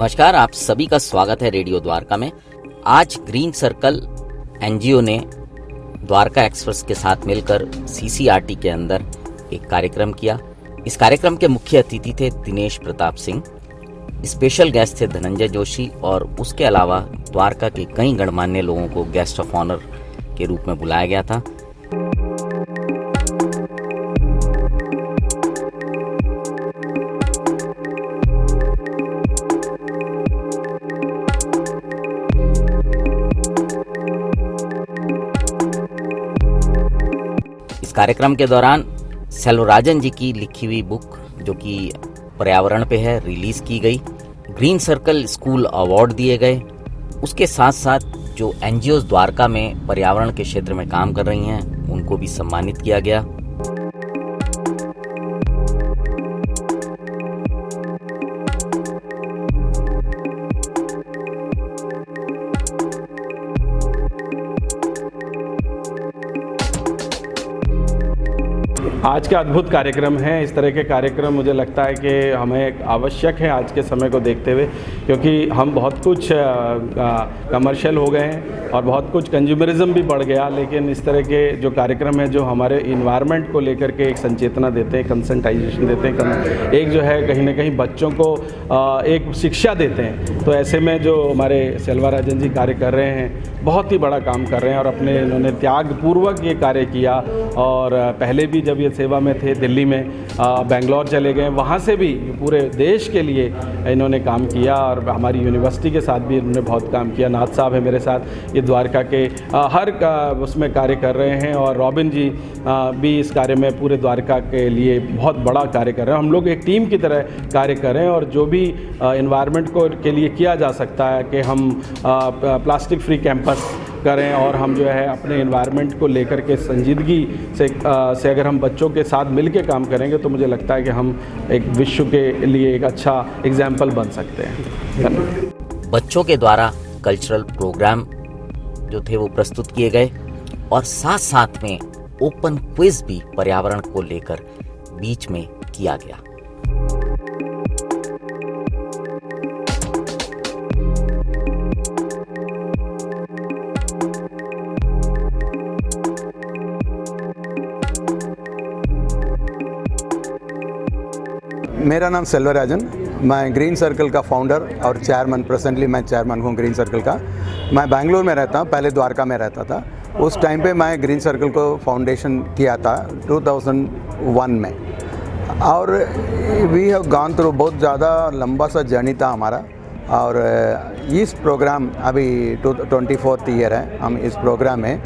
नमस्कार, आप सभी का स्वागत है रेडियो द्वारका में। आज ग्रीन सर्कल एनजीओ ने द्वारका एक्सप्रेस के साथ मिलकर सीसीआरटी के अंदर एक कार्यक्रम किया। इस कार्यक्रम के मुख्य अतिथि थे दिनेश प्रताप सिंह, स्पेशल गेस्ट थे धनंजय जोशी और उसके अलावा द्वारका के कई गणमान्य लोगों को गेस्ट ऑफ ऑनर के रूप में बुलाया गया था। इस कार्यक्रम के दौरान सेल्वराजन जी की लिखी हुई बुक जो कि पर्यावरण पे है रिलीज की गई। ग्रीन सर्कल स्कूल अवार्ड दिए गए। उसके साथ साथ जो एनजीओ द्वारका में पर्यावरण के क्षेत्र में काम कर रही हैं उनको भी सम्मानित किया गया। आज का अद्भुत कार्यक्रम है। इस तरह के कार्यक्रम मुझे लगता है कि हमें आवश्यक है आज के समय को देखते हुए, क्योंकि हम बहुत कुछ कमर्शियल हो गए हैं और बहुत कुछ कंज्यूमरिज्म भी बढ़ गया। लेकिन इस तरह के जो कार्यक्रम है जो हमारे इन्वायरमेंट को लेकर के एक संचेतना देते हैं, कंसेंटाइजेशन देते हैं, एक जो है कहीं ना कहीं बच्चों को एक शिक्षा देते हैं, तो ऐसे में जो हमारे सेल्वराजन जी कार्य कर रहे हैं बहुत ही बड़ा काम कर रहे हैं और इन्होंने त्यागपूर्वक ये कार्य किया। और पहले भी जब ये सेवा में थे दिल्ली में, बेंगलोर चले गए, वहाँ से भी पूरे देश के लिए इन्होंने काम किया और हमारी यूनिवर्सिटी के साथ भी इन्होंने बहुत काम किया। नाथ साहब है मेरे साथ, ये द्वारका के हर उसमें कार्य कर रहे हैं और रॉबिन जी भी इस कार्य में पूरे द्वारका के लिए बहुत बड़ा कार्य कर रहे हैं। हम लोग एक टीम की तरह कार्य कर रहे हैं और जो भी इन्वायरमेंट को के लिए किया जा सकता है कि हम प्लास्टिक फ्री कैंपस करें और हम जो है अपने इन्वायरमेंट को लेकर के संजीदगी से अगर हम बच्चों के साथ मिल के काम करेंगे तो मुझे लगता है कि हम एक विश्व के लिए एक अच्छा एग्जाम्पल बन सकते हैं। बच्चों के द्वारा कल्चरल प्रोग्राम जो थे वो प्रस्तुत किए गए और साथ साथ में ओपन क्विज भी पर्यावरण को लेकर बीच में किया गया। मेरा नाम सेल्वराजन, मैं ग्रीन सर्कल का फाउंडर और चेयरमैन, प्रेजेंटली मैं चेयरमैन हूँ ग्रीन सर्कल का। मैं बेंगलोर में रहता हूँ, पहले द्वारका में रहता था। उस टाइम पे मैं ग्रीन सर्कल को फाउंडेशन किया था 2001 में और वी हैव गॉन थ्रू बहुत ज़्यादा लंबा सा जर्नी था हमारा। और इस प्रोग्राम अभी 24th ईयर है हम इस प्रोग्राम में।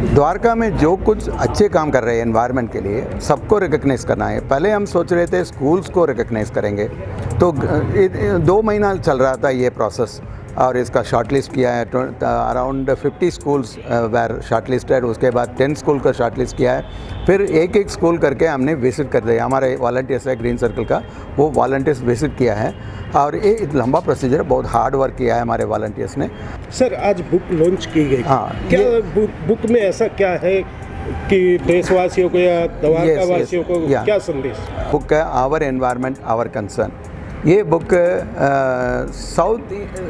द्वारका में जो कुछ अच्छे काम कर रहे हैं एनवायरनमेंट के लिए सबको रिकग्नाइज़ करना है। पहले हम सोच रहे थे स्कूल्स को रिकग्नाइज़ करेंगे, तो 2 महीना चल रहा था ये प्रोसेस और इसका शॉर्टलिस्ट किया है। Around 50 schools were shortlisted. उसके बाद 10 स्कूल का शॉर्टलिस्ट किया है। फिर एक स्कूल करके हमने विजिट कर दिया। हमारे वॉलंटियर्स है ग्रीन सर्कल का, वो वॉलंटियर्स विजिट किया है और ये लंबा प्रोसीजर, बहुत हार्ड वर्क किया है हमारे वॉलंटियर्स ने। सर, आज बुक लॉन्च की गई। हाँ, क्या बुक में ऐसा क्या है कि देशवासियों को या द्वारका वासियों को क्या संदेश? बुक है आवर एनवायरनमेंट आवर कंसर्न। ये बुक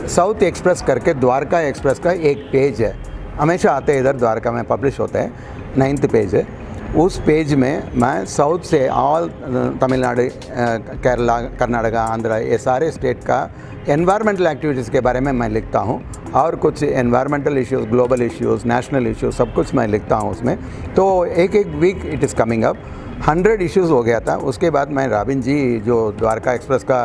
साउथ एक्सप्रेस करके द्वारका एक्सप्रेस का एक पेज है, हमेशा आते हैं इधर द्वारका में, पब्लिश होता है, 9th पेज है। उस पेज में मैं साउथ से ऑल तमिलनाडु, केरला, कर्नाटका, आंध्रा, ये सारे स्टेट का एनवायरमेंटल एक्टिविटीज़ के बारे में मैं लिखता हूँ और कुछ environmental issues, global issues, national issues, सब कुछ मैं लिखता हूँ उसमें। तो एक week it is coming up 100 issues हो गया था। उसके बाद मैं रॉबिन जी जो द्वारका एक्सप्रेस का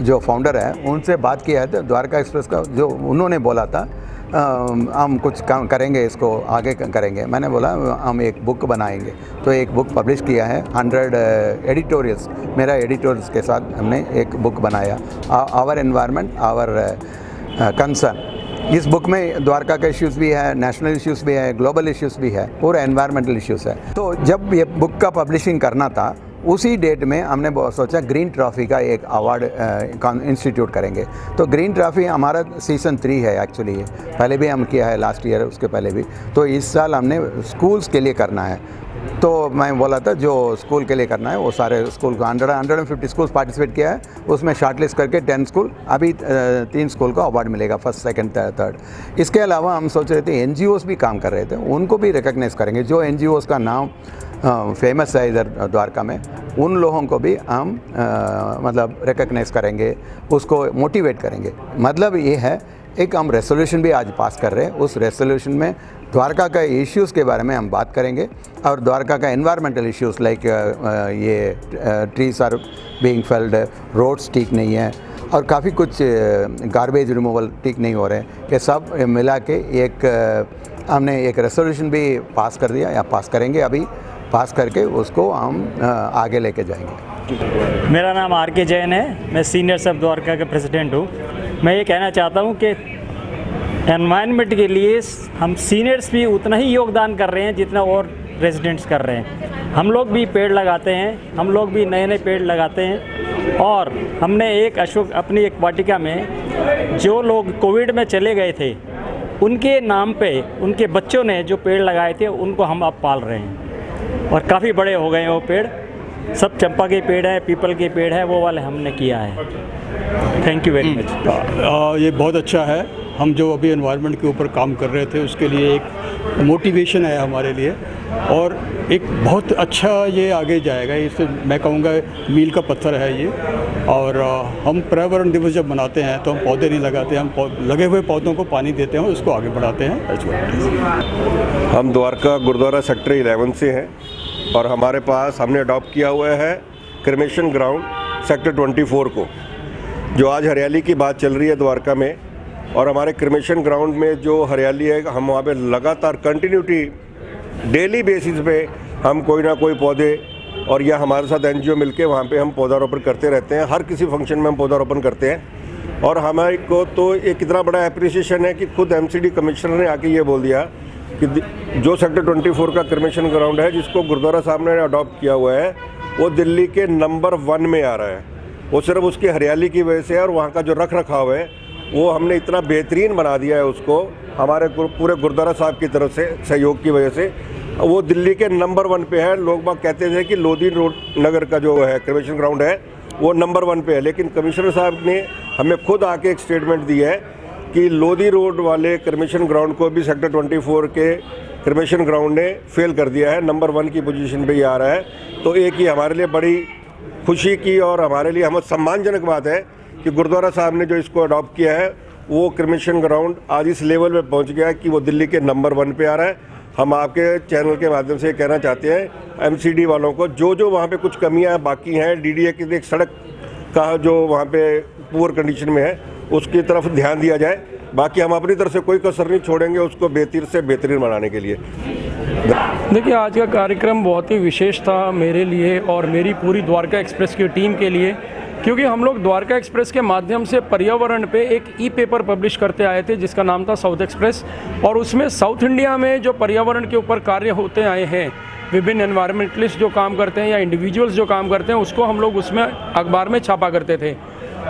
जो फाउंडर है उनसे बात किया है। तो द्वारका एक्सप्रेस का जो उन्होंने बोला था हम कुछ काम करेंगे, इसको आगे करेंगे। मैंने बोला हम एक बुक बनाएंगे, तो एक बुक पब्लिश किया है। 100 एडिटोरियल्स, मेरा एडिटोरियल्स के साथ हमने एक बुक बनाया, आवर एनवायरनमेंट आवर कंसर्न। इस बुक में द्वारका के इश्यूज़ भी है, नेशनल इश्यूज़ भी है, ग्लोबल इश्यूज़ भी है, पूरा एनवायरमेंटल इश्यूज़ है। तो जब ये बुक का पब्लिशिंग करना था उसी डेट में हमने सोचा ग्रीन ट्रॉफी का एक अवार्ड इंस्टीट्यूट करेंगे। तो ग्रीन ट्रॉफी हमारा सीज़न 3 है एक्चुअली, ये पहले भी हम किया है, लास्ट ईयर उसके पहले भी। तो इस साल हमने स्कूल्स के लिए करना है। तो मैं बोला था जो स्कूल के लिए करना है वो सारे स्कूल को 150 स्कूल पार्टिसिपेट किया है, उसमें शॉर्टलिस्ट करके 10 स्कूल, अभी 3 स्कूल को अवार्ड मिलेगा, फर्स्ट सेकंड थर्ड। इसके अलावा हम सोच रहे थे NGOs भी काम कर रहे थे, उनको भी रिकग्नाइज करेंगे। जो NGOs का नाम फेमस है इधर द्वारका में, उन लोगों को भी हम मतलब रिकग्नाइज करेंगे, उसको मोटिवेट करेंगे। मतलब ये है, एक हम रेसोल्यूशन भी आज पास कर रहे हैं। उस रेसोल्यूशन में द्वारका का इश्यूज़ के बारे में हम बात करेंगे और द्वारका का एनवायरमेंटल इश्यूज़ लाइक ये trees are being felled, roads ठीक नहीं है और काफ़ी कुछ गार्बेज रिमूवल ठीक नहीं हो रहे, ये सब मिला के हमने एक रेसोल्यूशन भी पास कर दिया या पास करेंगे, अभी पास करके उसको हम आगे लेके जाएंगे। मेरा नाम RK जैन है, मैं सीनियर सब द्वारका का प्रेसिडेंट हूँ। मैं ये कहना चाहता हूँ कि एनवायरनमेंट के लिए हम सीनियर्स भी उतना ही योगदान कर रहे हैं जितना और रेजिडेंट्स कर रहे हैं। हम लोग भी पेड़ लगाते हैं, हम लोग भी नए नए पेड़ लगाते हैं। और हमने अपनी एक वाटिका में जो लोग कोविड में चले गए थे, उनके नाम पे उनके बच्चों ने जो पेड़ लगाए थे उनको हम अब पाल रहे हैं और काफ़ी बड़े हो गए हैं वो पेड़। सब चंपा के पेड़ है, पीपल के पेड़ है, वो वाले हमने किया है। Thank you very much. ये बहुत अच्छा है। हम जो अभी एनवायरनमेंट के ऊपर काम कर रहे थे उसके लिए एक मोटिवेशन है हमारे लिए और एक बहुत अच्छा ये आगे जाएगा। इससे मैं कहूँगा मील का पत्थर है ये। और हम पर्यावरण दिवस जब मनाते हैं तो हम पौधे नहीं लगाते, हम लगे हुए पौधों को पानी देते हैं, उसको आगे बढ़ाते हैं। हम द्वारका गुरुद्वारा सेक्टर 11 से हैं और हमारे पास हमने अडॉप्ट किया हुआ है क्रिमेशन ग्राउंड सेक्टर 24 को, जो आज हरियाली की बात चल रही है द्वारका में। और हमारे क्रिमेशन ग्राउंड में जो हरियाली है, हम वहाँ पे लगातार कंटिन्यूटी डेली बेसिस पे हम कोई ना कोई पौधे, और या हमारे साथ NGO मिलके वहाँ पे हम पौधारोपण करते रहते हैं। हर किसी फंक्शन में हम पौधारोपण करते हैं। और हमारे को तो एक कितना बड़ा अप्रिसिएशन है कि खुद MCD कमिश्नर ने आके ये बोल दिया कि जो सेक्टर 24 का क्रिमेशन ग्राउंड है, जिसको गुरुद्वारा साहब ने अडॉप्ट किया हुआ है, वो दिल्ली के नंबर 1 में आ रहा है। वो सिर्फ उसकी हरियाली की वजह से और वहाँ का जो रख रखाव है वो हमने इतना बेहतरीन बना दिया है उसको, हमारे पूरे गुरुद्वारा साहब की तरफ से सहयोग की वजह से वो दिल्ली के नंबर 1 पे है। लोग बाग कहते थे कि लोधी रोड नगर का जो है क्रिमेशन ग्राउंड है वो नंबर 1 पे है, लेकिन कमिश्नर साहब ने हमें खुद आके एक स्टेटमेंट दी है कि लोधी रोड वाले क्रिमेशन ग्राउंड को भी सेक्टर 24 के क्रिमेशन ग्राउंड ने फेल कर दिया है, नंबर 1 की पोजीशन पे ही आ रहा है। तो एक ये हमारे लिए बड़ी खुशी की और हमारे लिए हम सम्मानजनक बात है कि गुरुद्वारा साहब ने जो इसको अडॉप्ट किया है, वो क्रिमेशन ग्राउंड आज इस लेवल पे पहुंच गया है कि वो दिल्ली के नंबर 1 पे आ रहा है। हम आपके चैनल के माध्यम से कहना चाहते हैं MCD वालों को, जो वहाँ पे कुछ कमियाँ बाकी हैं, DDA की एक सड़क का जो वहाँ पे पुअर कंडीशन में है, उसकी तरफ ध्यान दिया जाए। बाकी हम अपनी तरफ से कोई कसर नहीं छोड़ेंगे उसको बेहतर से बेहतरीन बनाने के लिए। देखिए, आज का कार्यक्रम बहुत ही विशेष था मेरे लिए और मेरी पूरी द्वारका एक्सप्रेस की टीम के लिए, क्योंकि हम लोग द्वारका एक्सप्रेस के माध्यम से पर्यावरण पे एक पेपर पब्लिश करते आए थे जिसका नाम था साउथ एक्सप्रेस। और उसमें साउथ इंडिया में जो पर्यावरण के ऊपर कार्य होते आए हैं, विभिन्न एनवायरमेंटलिस्ट जो काम करते हैं या इंडिविजुअल्स जो काम करते हैं, उसको हम लोग उसमें अखबार में छापा करते थे।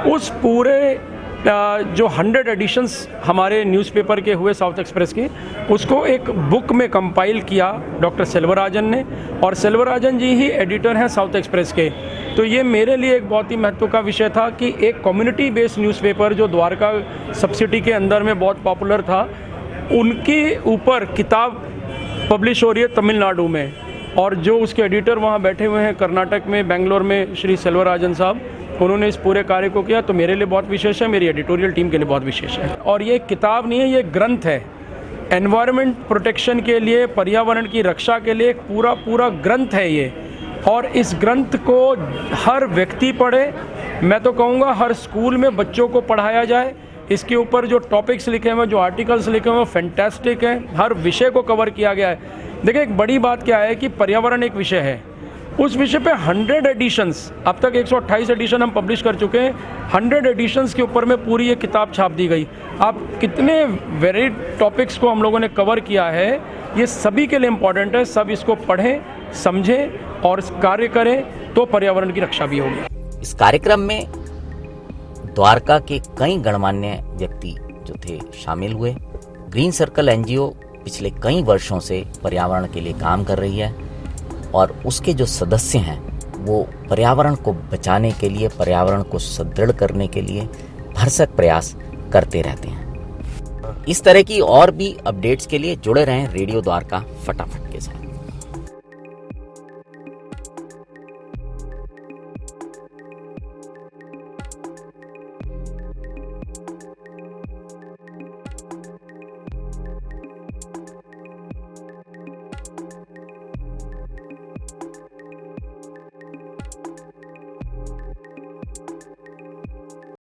उस पूरे जो 100 एडिशंस हमारे न्यूज़पेपर के हुए साउथ एक्सप्रेस के, उसको एक बुक में कंपाइल किया डॉक्टर सेल्वराजन ने, और सेल्वराजन जी ही एडिटर हैं साउथ एक्सप्रेस के। तो ये मेरे लिए एक बहुत ही महत्व का विषय था कि एक कम्युनिटी बेस्ड न्यूज़पेपर जो द्वारका सब सिटी के अंदर में बहुत पॉपुलर था, उनके ऊपर किताब पब्लिश हो रही है तमिलनाडु में, और जो उसके एडिटर वहाँ बैठे हुए हैं कर्नाटक में, बेंगलोर में, श्री सेल्वराजन साहब, उन्होंने इस पूरे कार्य को किया। तो मेरे लिए बहुत विशेष है, मेरी एडिटोरियल टीम के लिए बहुत विशेष है। और ये किताब नहीं है, ये ग्रंथ है। एनवायरनमेंट प्रोटेक्शन के लिए, पर्यावरण की रक्षा के लिए एक पूरा ग्रंथ है ये। और इस ग्रंथ को हर व्यक्ति पढ़े, मैं तो कहूँगा हर स्कूल में बच्चों को पढ़ाया जाए। इसके ऊपर जो टॉपिक्स लिखे हुए हैं, जो आर्टिकल्स लिखे हुए हैं, फैंटास्टिक हैं। हर विषय को कवर किया गया है। देखिए, एक बड़ी बात क्या है कि पर्यावरण एक विषय है, उस विषय पे 100 एडिशंस, अब तक 128 एडिशन हम पब्लिश कर चुके हैं। 100 एडिशंस के ऊपर में पूरी ये किताब छाप दी गई। आप कितने वेरिड टॉपिक्स को हम लोगों ने कवर किया है, ये सभी के लिए इम्पॉर्टेंट है। सब इसको पढ़ें, समझें और कार्य करें, तो पर्यावरण की रक्षा भी होगी। इस कार्यक्रम में द्वारका के कई गणमान्य व्यक्ति जो थे शामिल हुए। ग्रीन सर्कल एनजीओ पिछले कई वर्षों से पर्यावरण के लिए काम कर रही है और उसके जो सदस्य हैं वो पर्यावरण को बचाने के लिए, पर्यावरण को सुदृढ़ करने के लिए भरसक प्रयास करते रहते हैं। इस तरह की और भी अपडेट्स के लिए जुड़े रहें रेडियो द्वारका फटाफट के साथ।